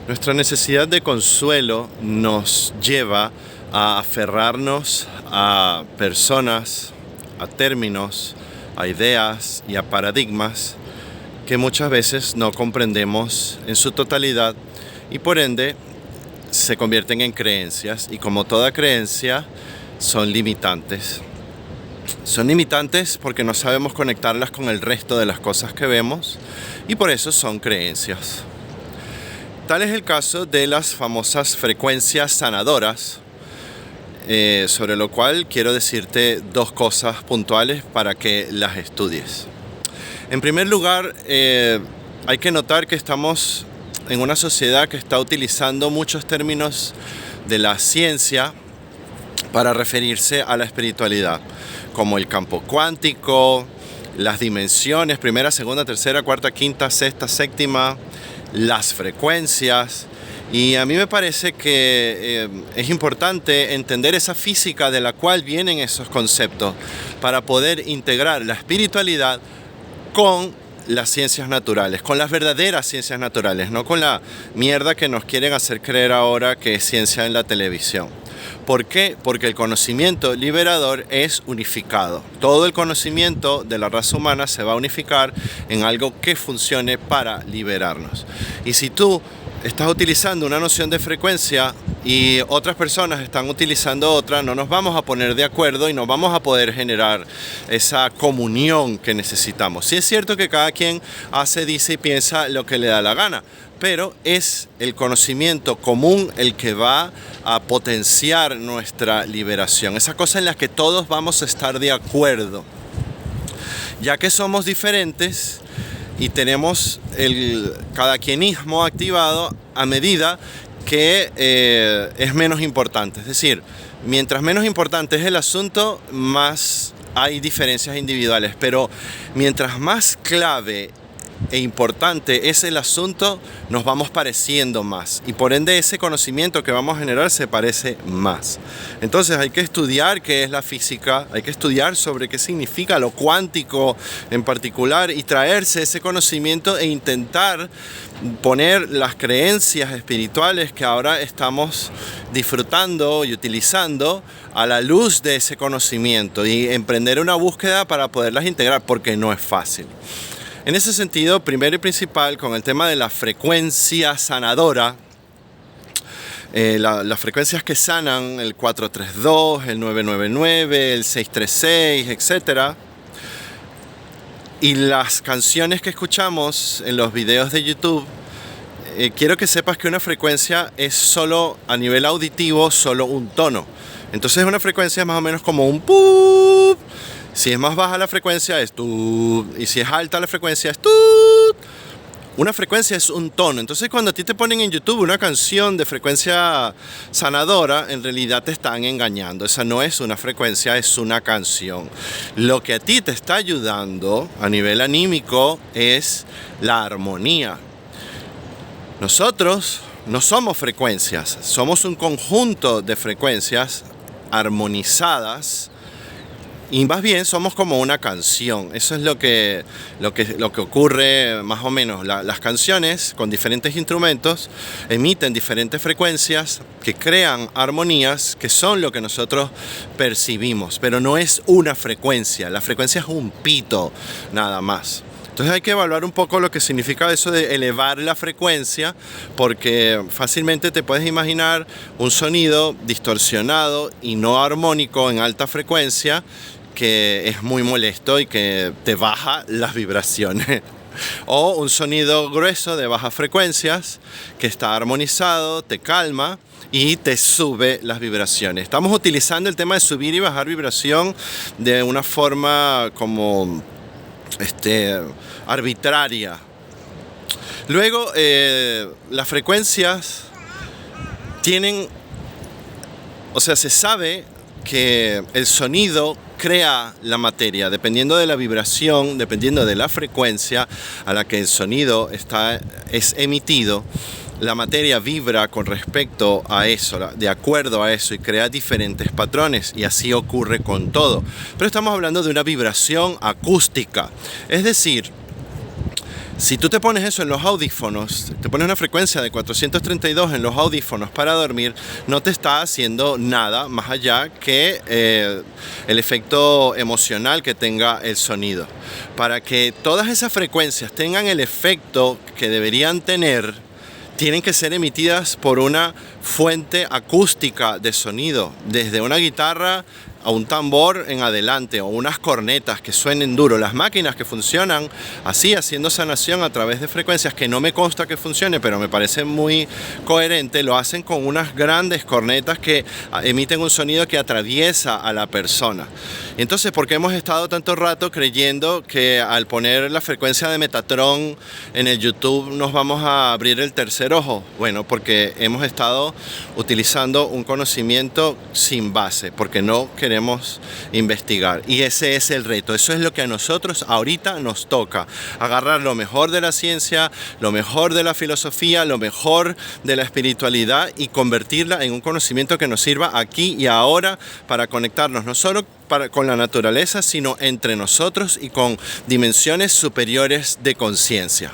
Nuestra necesidad de consuelo nos lleva a aferrarnos a personas, a términos, a ideas y a paradigmas que muchas veces no comprendemos en su totalidad y por ende se convierten en creencias, y como toda creencia son limitantes. Son limitantes porque no sabemos conectarlas con el resto de las cosas que vemos y por eso son creencias. Tal es el caso de las famosas frecuencias sanadoras, sobre lo cual quiero decirte dos cosas puntuales para que las estudies. En primer lugar, hay que notar que estamos en una sociedad que está utilizando muchos términos de la ciencia para referirse a la espiritualidad, como el campo cuántico, las dimensiones, primera, segunda, tercera, cuarta, quinta, sexta, séptima, las frecuencias. Y a mí me parece que es importante entender esa física de la cual vienen esos conceptos para poder integrar la espiritualidad con las ciencias naturales, con las verdaderas ciencias naturales, no con la mierda que nos quieren hacer creer ahora que es ciencia en la televisión. ¿Por qué? Porque el conocimiento liberador es unificado. Todo el conocimiento de la raza humana se va a unificar en algo que funcione para liberarnos. Y si tú estás utilizando una noción de frecuencia y otras personas están utilizando otra, no nos vamos a poner de acuerdo y no vamos a poder generar esa comunión que necesitamos. Sí es cierto que cada quien hace, dice y piensa lo que le da la gana, pero es el conocimiento común el que va a potenciar nuestra liberación. Esa cosa en la que todos vamos a estar de acuerdo. Ya que somos diferentes y tenemos el cadaquienismo activado a medida que es menos importante. Es decir, mientras menos importante es el asunto, más hay diferencias individuales. Pero mientras más clave e importante es el asunto, nos vamos pareciendo más y por ende ese conocimiento que vamos a generar se parece más. Entonces hay que estudiar qué es la física, hay que estudiar sobre qué significa lo cuántico en particular y traerse ese conocimiento e intentar poner las creencias espirituales que ahora estamos disfrutando y utilizando a la luz de ese conocimiento y emprender una búsqueda para poderlas integrar, porque no es fácil. En ese sentido, primero y principal, con el tema de la frecuencia sanadora, las frecuencias que sanan, el 432, el 999, el 636, etc. Y las canciones que escuchamos en los videos de YouTube, quiero que sepas que una frecuencia es solo, a nivel auditivo, solo un tono. Entonces una frecuencia es más o menos como un ¡pup! Si es más baja la frecuencia es tu, y si es alta la frecuencia es tu. Una frecuencia es un tono. Entonces cuando a ti te ponen en YouTube una canción de frecuencia sanadora, en realidad te están engañando. Esa no es una frecuencia, es una canción. Lo que a ti te está ayudando a nivel anímico es la armonía. Nosotros no somos frecuencias, somos un conjunto de frecuencias armonizadas. Y más bien somos como una canción. Eso es lo que ocurre más o menos. Las canciones con diferentes instrumentos emiten diferentes frecuencias que crean armonías que son lo que nosotros percibimos. Pero no es una frecuencia. La frecuencia es un pito nada más. Entonces hay que evaluar un poco lo que significa eso de elevar la frecuencia, porque fácilmente te puedes imaginar un sonido distorsionado y no armónico en alta frecuencia que es muy molesto y que te baja las vibraciones. O un sonido grueso de bajas frecuencias que está armonizado, te calma y te sube las vibraciones. Estamos utilizando el tema de subir y bajar vibración de una forma como arbitraria. Luego, las frecuencias tienen, o sea, se sabe que el sonido crea la materia, dependiendo de la vibración, dependiendo de la frecuencia a la que el sonido es emitido. La materia vibra con respecto a eso, de acuerdo a eso, y crea diferentes patrones, y así ocurre con todo. Pero estamos hablando de una vibración acústica, es decir, Si tú te pones eso en los audífonos, te pones una frecuencia de 432 en los audífonos para dormir, no te está haciendo nada más allá que el efecto emocional que tenga el sonido. Para que todas esas frecuencias tengan el efecto que deberían tener, tienen que ser emitidas por una fuente acústica de sonido, desde una guitarra a un tambor en adelante o unas cornetas que suenen duro. Las máquinas que funcionan así, haciendo sanación a través de frecuencias, que no me consta que funcione, pero me parece muy coherente, lo hacen con unas grandes cornetas que emiten un sonido que atraviesa a la persona. Entonces, ¿por qué hemos estado tanto rato creyendo que al poner la frecuencia de Metatron en el YouTube nos vamos a abrir el tercer ojo? Bueno, porque hemos estado utilizando un conocimiento sin base, porque no queremos investigar, y ese es el reto. Eso es lo que a nosotros ahorita nos toca: agarrar lo mejor de la ciencia, lo mejor de la filosofía, lo mejor de la espiritualidad y convertirla en un conocimiento que nos sirva aquí y ahora para conectarnos no solo con la naturaleza, sino entre nosotros y con dimensiones superiores de conciencia.